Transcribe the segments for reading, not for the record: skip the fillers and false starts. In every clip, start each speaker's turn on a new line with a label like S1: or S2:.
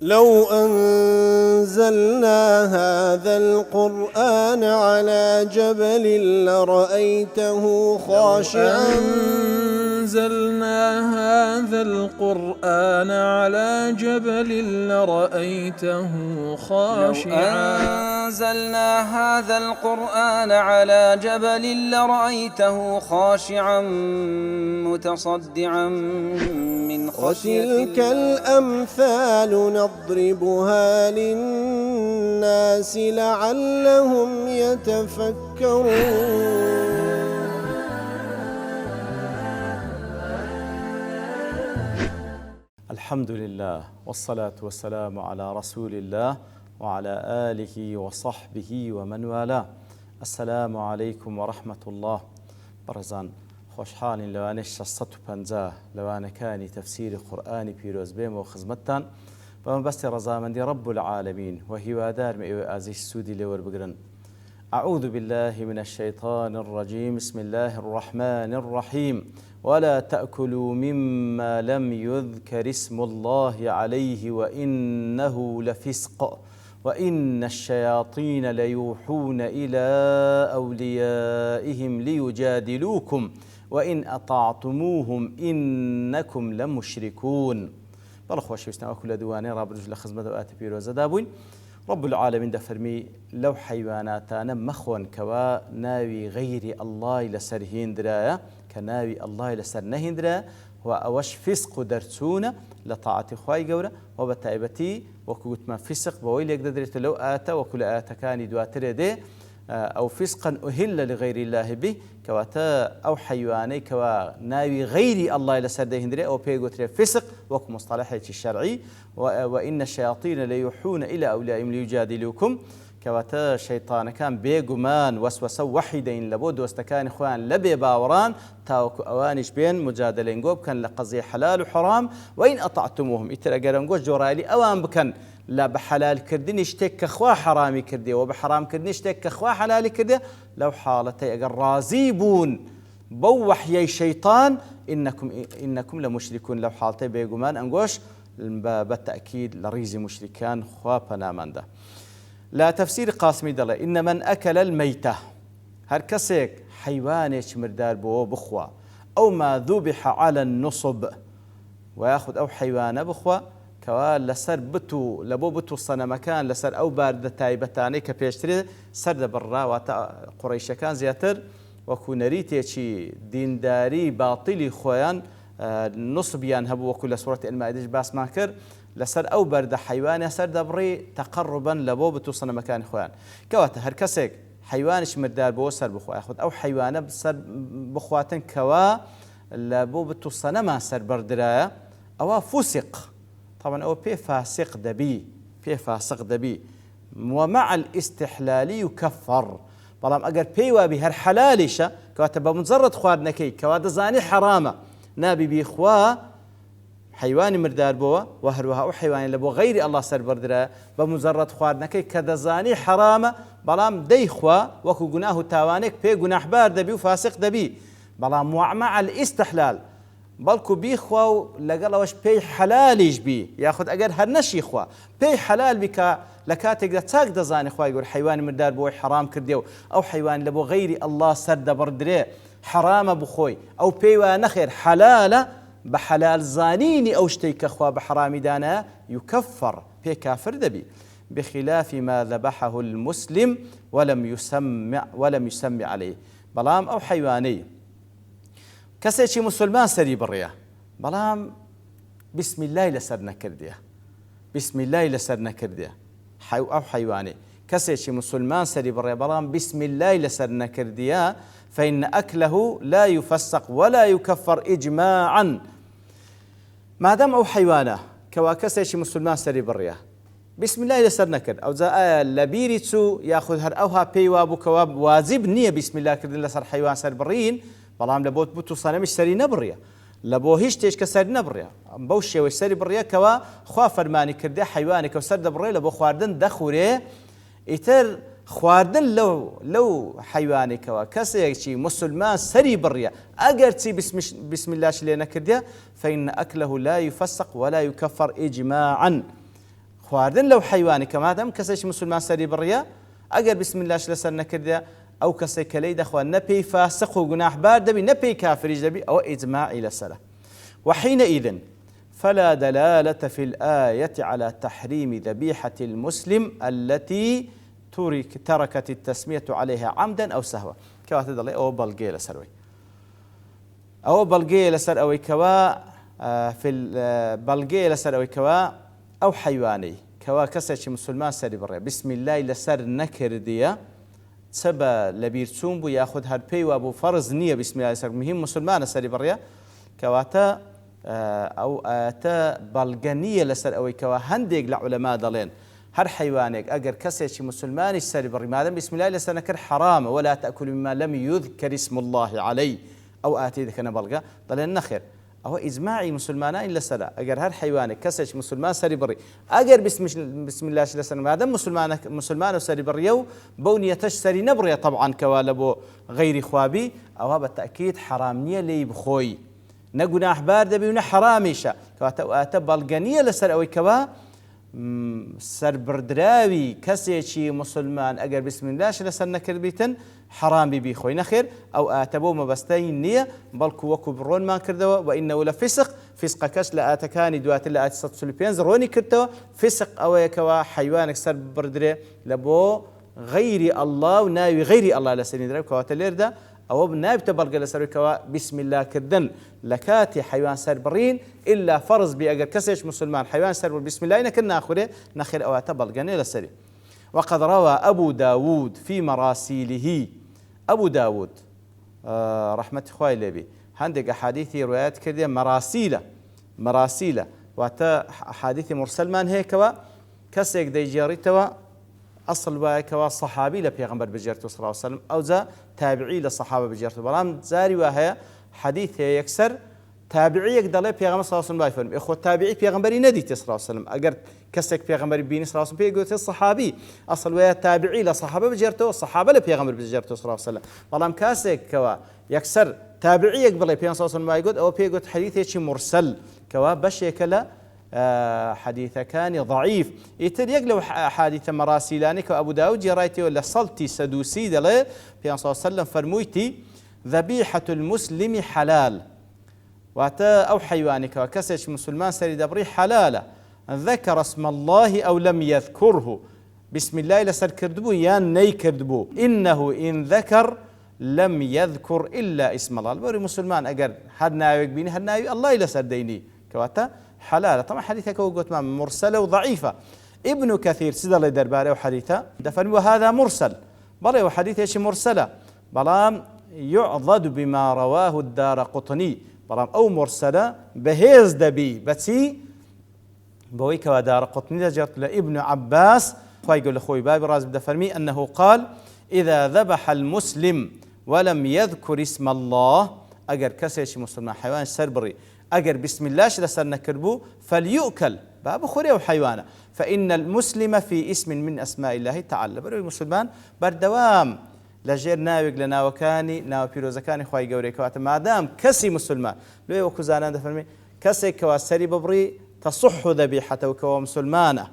S1: لو أنزلنا هذا القرآن على جبل لرأيته خاشعا
S2: أنزلنا هذا القرآن على جبل لرأيته خاشعا
S3: أنزلنا هذا القرآن على جبل لرأيته خاشعا متصدعا من خشية
S1: وتلك الأمثال نضربها للناس لعلهم يتفكرون.
S4: الحمد لله والصلاة والسلام على رسول الله وعلى آله وصحبه ومن والاه. السلام عليكم ورحمة الله. برزان خوشحال لوانش 150 لوانكاني تفسير قرآن بيروز بيم وخزمتان بما بس رزامندي رب العالمين وهي دار مئو آزيش سودي لور بقرن. أعوذ بالله من الشيطان الرجيم. بسم الله الرحمن الرحيم. ولا تأكلوا مما لم يذكر اسم الله عليه وإنه لفسق وإن الشياطين ليوحون إلى أوليائهم ليجادلوكم وإن أطعتموهم إنكم لمشركون. بل خوش وستنا وكل دواني راب رجل خزمة وآت بيروز دابوين. رب العالمين دفرمي لو حيواناتنا مخون كوا ناوي غير الله لسرهين درايا كناوي الله لسر نهين درايا وأوش فسق درسونا لطاعة خواي قورة وبتائبتي وكوت ما فسق بويل يقدر لو آتا وكل آتا كان دواتر دي أو فسقا أهل لغير الله به كواتا أو حيواني كوا ناوي غير الله لسر دهين درايا أو بيقوتر فسق وكو مصطلحة الشرعي وإن الشياطين ليوحون إلى أولئهم ليجادلوكم كواتا شيطان كان بيقمان وسوسة وحيدين لبود واستكان إخوان لبي باوران تاوكو أوانش بين مجادلين قوب كان لقضي حلال وحرام وإن أطعتموهم إترى قرنقوش جورالي أوان بكن لا بحلال كردين اشتك أخوا حرامي كردي وبحرام كردين اشتك أخوا حلالي كردي لو حالتي أقر رازيبون بوح يا شيطان إنكم لمشركون لو حالتي بيقمان أنقوش بالتأكيد لريزي مشركان خوابنا من ده. لا تفسير قاسمي دله إن من أكل الميتة هر كسيك حيوانش مردار بو بخوا أو ما ذبح على النصب ويأخذ أو حيوان بخوا كوال لسر بتو لبو بتو صنمكان لسر أو بارد تايبتاني كبيشتري سرد برا واتا قريش كان زياتر وكو نريتي شي دينداري باطلي خوان نصبيان هبو وكل سورة المائدة باس ماكر لسر أو برد حيوان سر دبري تقربا لبو بتوصل مكان خوان كواتا هر كسك حيوانش مردار بو سر بخوا ياخذ أو حيوان بسر بخواتن كوا لبو بتوصل ما سر بردرايا أو فسق طبعا أو بي فاسق دبي ومع الاستحلال يكفر بلام أجر بيوا بهر حلالشة كواتا بمجرد خواردنكي كواتا زاني حرامة نابي بيخوا حيواني مردار بوا وهروها أو حيواني لبو غير الله سر بردرا بمجرد خواردنكي كدزاني حرامة بلام ديخوا وكو جناه تاوانك بي جناح بار دبي وفاسق دبي بلام مع الاستحلال بلكو بيخوا لقلا وش بي حلاليش بي ياخذ أجر هرنشي خوا بي حلال بك لكاتك تاك دزاني خوا يقول حيواني مردار بوا حرام كرديو أو حيوان لبو غير الله سر بردرا حرام بخوي أو بي ونخير حلالة بحلال زانيني أو شتيك أخوة بحرام دانا يكفر بي كافر دبي بخلاف ما ذبحه المسلم ولم يسمع عليه بلام أو حيواني كسيشي مسلمان سري بريا بلام بسم الله لسرنا كرديا أو حيواني كسيشي مسلمان سري بريا بلام بسم الله لسرنا كرديا فإن أكله لا يفسق ولا يكفر إجماعا ما دام أو حيوانه كواكسيش مسلمان سري بريا بسم الله لسر نكر أو زا لبيرتسو ياخذ هر أوها بيوا بو كواب واجب نية بسم الله كردن لسر حيوان سر برين بلام لبوت بوتو صنمش سري نبريا لبو هيش تيش كسر نبريا بوشي وش سري بريا كوا خوا فرماني كردي حيوانك وسر دبريا لبو خواردن دخوري إتر خواردن لو حيواني كوا كسيكشي مسلمان سري بريا أجرتي بسم الله شلينا كرديا فإن أكله لا يفسق ولا يكفر إجماعا خواردن لەو حیوانی کە مادەم کەسێکی مسلمان سەری بڕیە ئەگەر بسم اللهش لەسەر نەکردە ئەو کەسێک کە لەی دەخوا نەپێی فاسق و گوناحبار دەبی نەپێی کافریش دەبی ئەوە ئیجماعی لەسەرە. وحينئذ فلا دلالة في الآية على تحريم ذبيحة المسلم التي تركت التسمية عليها عمدا أو سهوا كواتي دلي أو بلغي لسروي أو بلغي لسر أو كوا في البلغي لسر أو كوا أو حيواني كوا كسر مسلمان سري برا بسم الله لسر نكر ديا سبا لبيرتون بو ياخذ هالبي وابو فرض نية بسم الله لسر مهم مسلمان سري برا كواتا أو آتا بلغنية لسر أو كوا هندق لعلماء دلين هر حيوانك أجر كسر مسلمان السري برا مادام بسم الله لسر نكر حرام ولا تأكل مما لم يذكر اسم الله عليه أو آتي إذا كان بلغا دلين نخير أو إجماعي مسلمان إلا سلا أجر هر حيوانك كسر مسلمان سري بري أجر بسم الله لسر مادام مسلمان سري بريو بونية تشتري نبري طبعا كوالبو غير خوابي أو بالتأكيد حرامية لي بخوي نقول أحبار دبي ونحراميشة كواتا بلغانية لسر أوي كوا سر بردراوي كسيشي مسلمان أجر بسم الله لسر نكربيتن حرام بي خوي نخير أو آتبو مبستين نية بلكو وكو برون ما كردوا وإنه لفسق فسق كش لآتكاني دوات اللي آتي سلبين زروني كردوا فسق أوي كوا حيوانك سر بردري لبو غير الله وناوي غير الله لسرين درب كواتا ليردا أو بنايب تبلغ لسروي كوا بسم الله كردن لكاتي حيوان سربرين إلا فرض بأجر كسيش مسلمان حيوان سربر بسم الله إنك ناخره نخير أو تبلغني لسري. وقد روى أبو داود في مراسيله أبو داود رحمة خوي لبي عندك أحاديث روايات كذا مراسيلة وتا حديث مرسل من هيك كوا كسيك ديجاري توا أصل وكوا صحابي لبيغمبر بجرته صلى الله عليه وسلم أو ذا تابعي للصحابة بجرته برام زاري وهي حديث يكسر تابعي يقدر بيغمبر صلى الله عليه وسلم إخوة تابعي بيغمبري نديت صلى الله عليه وسلم أجر كسك بيغمبر بيني صلى الله عليه وسلم بيقول الصحابي أصل وهي تابعي للصحابة بجرته والصحابة لبيغمبر بجرته صلى الله عليه وسلم برام كاسك كوا يكسر تابعي يقبل بيغمبر صلى الله عليه وسلم أو بيقول حديث شيء مرسل كوا بشي كلا حديث كان ضعيف يتريق لو حادث مراسيلاني كأبو داود جرايتي ولا صلتي سدوسي دله في صلى الله عليه وسلم فرمويتي ذبيحة المسلم حلال واتا أو حيوانك وكسش مسلمان سري دبري حلالة ذكر اسم الله أو لم يذكره بسم الله لسر كردبو يان ني كردبو إنه إن ذكر لم يذكر إلا اسم الله البوري مسلمان أجر هدنا يقبيني هدنا الله لسر ديني كواتا حلالة طبعا حديثك وقلت مرسلة وضعيفة. ابن كثير سيدل درباري وحديثه دفن وهذا مرسل بل وحديث ايش مرسلة بلام يعضد بما رواه الدارقطني بلام أو مرسلة بهيز دبي بتي بويك ودارقطني جرت لابن عباس فيقول لأخوي بابي رازب دفرمي أنه قال إذا ذبح المسلم ولم يذكر اسم الله أجر كسيش مسلم حيوان سربري أجر بسم الله لسر نكربو فليؤكل باب خوري وحيوانه فإن المسلم في اسم من أسماء الله تعالى بروي مسلمان بردوام لجير ناويق لنا وكاني ناو بيروزكاني خواهي قوري كواتا ما دام كسي مسلمان لوي وكوزانان دفرمي كسي كواسري ببري تصح ذبيحته كوا مسلمانه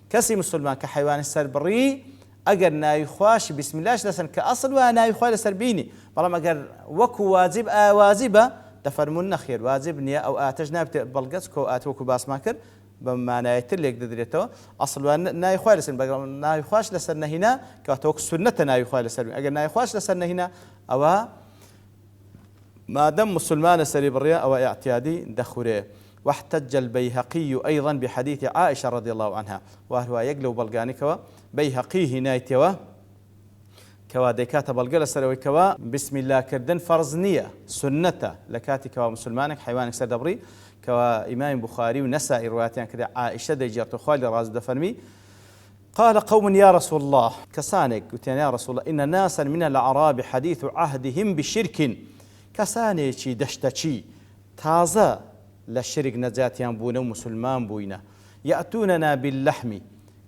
S4: كسي مسلمان كحيوان السربري أجر ناوي خواش بسم الله لسر كأصل وناوي خواش لسر بيني بلام أجر وكو واجب واجبة تفرمون خير واجبني أو آتجنا بلغتك وآتوك باس ماكر بما نايتر ليك ددريتو أصل ناي خوال لسن ناي خواش لسن هنا كاتوك سنة ناي خوال لسن أجر ناي خواش لسن هنا أو ما دام مسلمان سري بريا أو اعتيادي دخوره. واحتج البيهقي أيضا بحديث عائشة رضي الله عنها وهو يقلو بلغاني كوا بيهقيه نايتوا كوا ديكاتا بلغل سروي كوا بسم الله كردن فرض نية سنة لكاتي كوا مسلمانك حيوانك سردبري كوا إمام بخاري ونسائي رواياتين كذا عائشة ديجرت خالي راز دفرمي قال قوم يا رسول الله كسانك قلت يا رسول الله إن ناسا من الأعراب حديث عهدهم بشرك كسانك دشتشي تازا للشرك نجاتيان بونا ومسلمان بوينا يأتوننا باللحم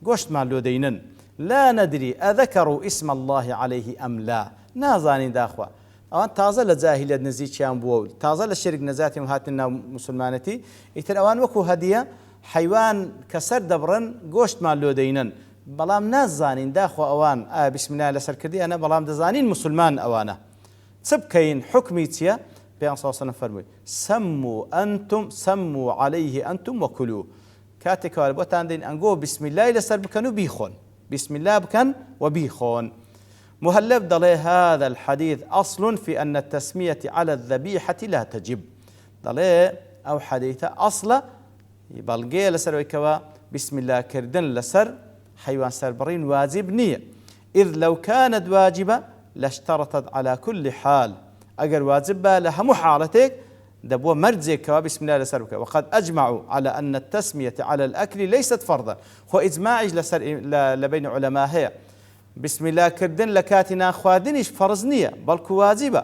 S4: قوشت مع اللودينن لا ندري أذكروا اسم الله عليه أم لا نازاني داخوا أوان تازا لجاهلية نزيد شام بول تازا للشرك نزاتي وهاتنا مسلمانتي يتر أوان وكو هدية حیوان کە سەر دەبڕن گۆشتمان لۆ دەینن بەڵام نازانین داخۆ ئەوان بسم الله لەسەر کردیانە بەڵام دەزانین مسلمان ئەوانە چ بکەین حکمی چییە؟ پێغەمبەر صلی الله علیه و سلم فەرمووی سموا عليه أنتم وكلوا كاتك بوتان دين أنجو بسم الله لسر بكن وبيخون بسم الله بكن وبيخون مهلب ضلي هذا الحديث أصل في أن التسمية على الذبيحة لا تجب ضلي أو حديث أصل يبلغي لسر ويكوا بسم الله كردن لسر حيوان سربرين واجب نية إذ لو كانت واجبة لاشترطت على كل حال أجر واجبة لها محالتك دبوا مرجك بسم الله لسربك وقد أجمعوا على أن التسمية على الأكل ليست فرضا هو إجماع لبين علماء هي بسم الله كردن لكاتنا خوادنش فرزنية بل واجبة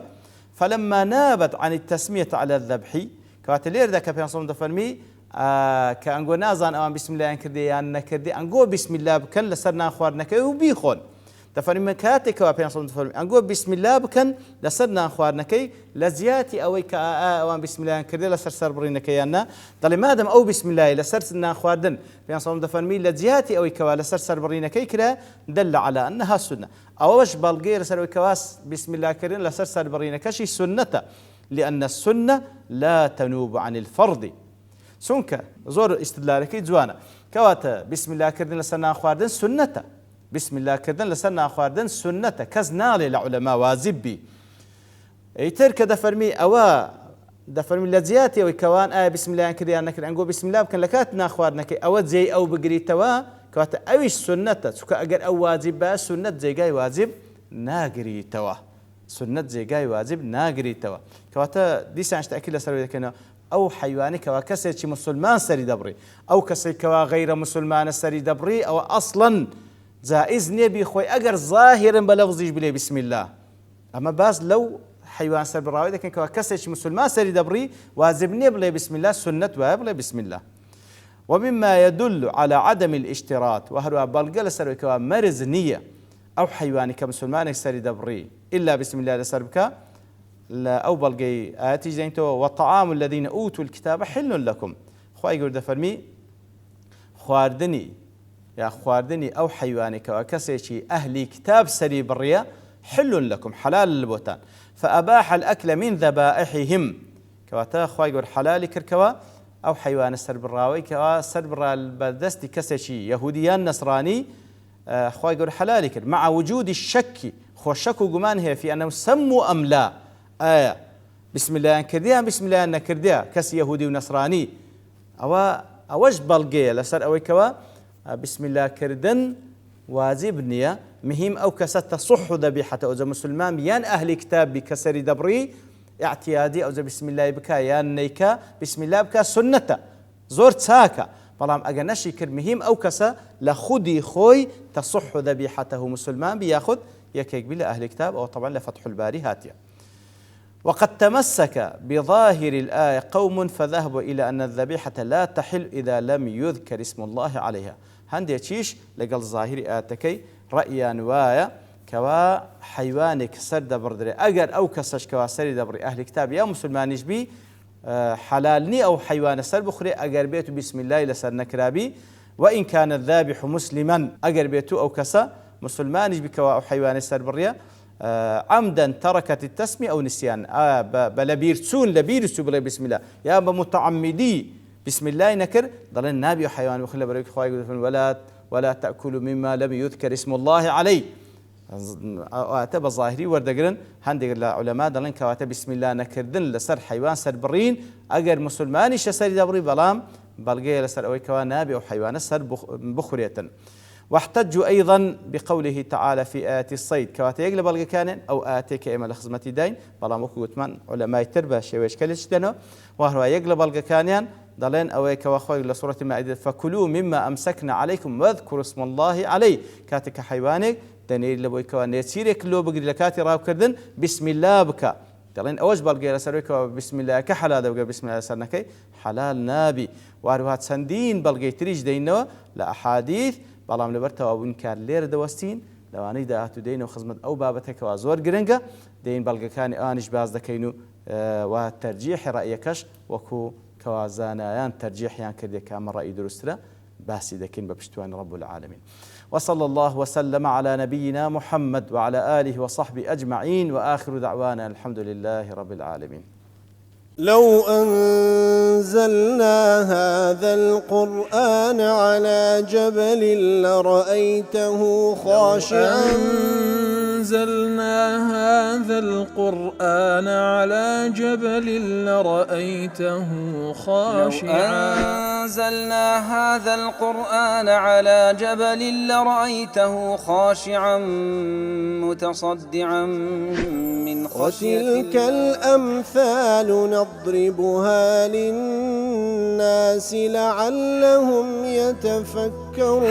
S4: فلما نابت عن التسمية على الذبح كاتلير ذاك في صوم دفرمي كأنجو نازان أوان بسم الله كردي أن كردي أنجو بسم الله بكن لسرنا خوارنك وبيخون دفرمي كاتك وبين صوم دفرمي أنجو بسم الله بكن لسرنا خوارنك لزياتي أوي كأوان بسم الله كردي لسر سربرينك يانا ضل ما دام أو بسم الله لسرنا خواردن بين صوم دفرمي لزياتي أوي كوا لسر سربرينك كلا دل على أنها سنة أوش بالغير سر كواس بسم الله كردن لسر سربرينك شي سنة لأن السنة لا تنوب عن الفرض سونك زور استدلالك جوانا كواتا بسم الله كردن لسرنا خواردن سنة بسم الله كردن لسرنا خواردن سنة كزنالي لعلماء واجب بي يترك دفرمي أوا دفرمي لزياتي وكوان بسم الله كردي أنا كردي أنقول بسم الله بكن لكاتنا خواردنك أو زي أو بقري توا كواتا أويش سنة سكا أجر أو واجب سنة زي جاي واجب ناقري توا سنة زي جاي واجب ناقري توا كواتا ديس عشت أكيد لسروي كنا أو حيواني كوا كسر مسلمان سري دبري أو كسر كوا غير مسلمان سري دبري أو أصلا جائز نبي خوي أجر ظاهرا بلفظيش بلي بسم الله أما باز لو حيوان سر براوي لكن كوا كسر مسلمان سري دبري واجب نبلي بسم الله سنة وابلي بسم الله ومما يدل على عدم الاشتراط وهو بلقى سري كوا مرز نية أو حيواني كمسلمان سري دبري إلا بسم الله لسربك لا أو بلقي آتي زينتو والطعام الذين أوتوا الكتاب حل لكم خواهي يقول دفرمي خواردني يا خواردني أو حيوانك وكسيشي أهلي كتاب سري بريا حل لكم حلال للبوتان فأباح الأكل من ذبائحهم كواتا خواهي يقول حلال كركوا أو حيوان السربراوي كوا سربرا البدستي كسيشي يهوديان نصراني خواهي يقول حلال كر مع وجود الشك خو الشك وقمان هي في أنه سموا أم لا بسم الله كرديها بسم الله نكرديها كس يهودي ونصراني أوش بلقي لسر أوي كوا بسم الله كردن واجب نية مهم أو كست صح ذبيحة أو زي مسلمان يان أهل كتاب بكسر دبري اعتيادي أو زي بسم الله بكا يان نيكا بسم الله بكا سنة زور تساكا بلام أجنشي كر مهم أو كسا لخدي خوي تصح ذبيحته مسلمان بياخذ يكيك بلا أهل كتاب أو طبعا لفتح الباري هاتيا وقد تمسك بظاهر الآية قوم فذهبوا إلى أن الذبيحة لا تحل إذا لم يذكر اسم الله عليها هندي تشيش لقل ظاهر آتكي رأيا نوايا كوا حيوانك سرد بردري أجر أو كسش كوا سرد بردري أهل كتاب يا مسلمان بي حلالني أو حيوان سر بخري أجر بيته بسم الله لسر نكرابي وإن كان الذابح مسلما أجر بيته أو كسا مسلمان بكوا أو حيوان سر بريا عمدا تركت التسمية أو نسيان بلبيرتسون لبيرتسو بلا بسم الله يا متعمدي بسم الله نكر ضل النبي وحيوان وخلى بريك خواي ولا تأكلوا مما لم يذكر اسم الله عليه أتبع ظاهري وردقرن هندق العلماء ضلن كواتب بسم الله نكردن لسر حيوان سر برين أجر مسلماني شسر دبري بلام بلقي لسر أوي كوا نبي وحيوان سر بخرية واحتجوا أيضا بقوله تعالى في آيات الصيد كواتي يقلب الغي كان أو آتيك إما لخزمتي دين بلا مكوت من علماء التربة شويش كلش دنو وهو يقلب الغي كان ضلين أويك وأخوي لسورة المائدة فكلوا مما أمسكنا عليكم واذكروا اسم الله عليه كاتك حيوانك دنيل لبويك ونيتسيرك لو بقري لكاتي راب كردن بسم الله بك ضلين أوج بالغي لسرويك بسم الله كحلال بقى بسم الله سرنكي حلال نابي وهروات سندين بالغي تريج دينو لأحاديث بەڵام لەبەرتەوە وینکار لێرە دەوەستین لەوانەی داهاتوو دێن و خزمەت ئەو بابەتێکەوە زۆر گرنگە دێن بەڵگەکانی ئانیش باز دەکەین و تەرجیحی ڕەئیەکەش وەکو كوازانيان ترجيحيان كردي كامل رأي دروسترا باسي دكين ببشتوان رب العالمين. وصلى الله وسلم على نبينا محمد وعلى آله وصحبه أجمعين، وآخر دعوانا الحمد لله رب العالمين.
S1: لو أنزلنا هذا القرآن على جبل لرأيته خاشعا
S2: أنزلنا هذا القرآن على جبل لرأيته خاشعا
S3: أنزلنا هذا القرآن على جبل لرأيته خاشعا متصدعا من خشية
S1: وتلك الأمثال نضربها للناس لعلهم يتفكرون.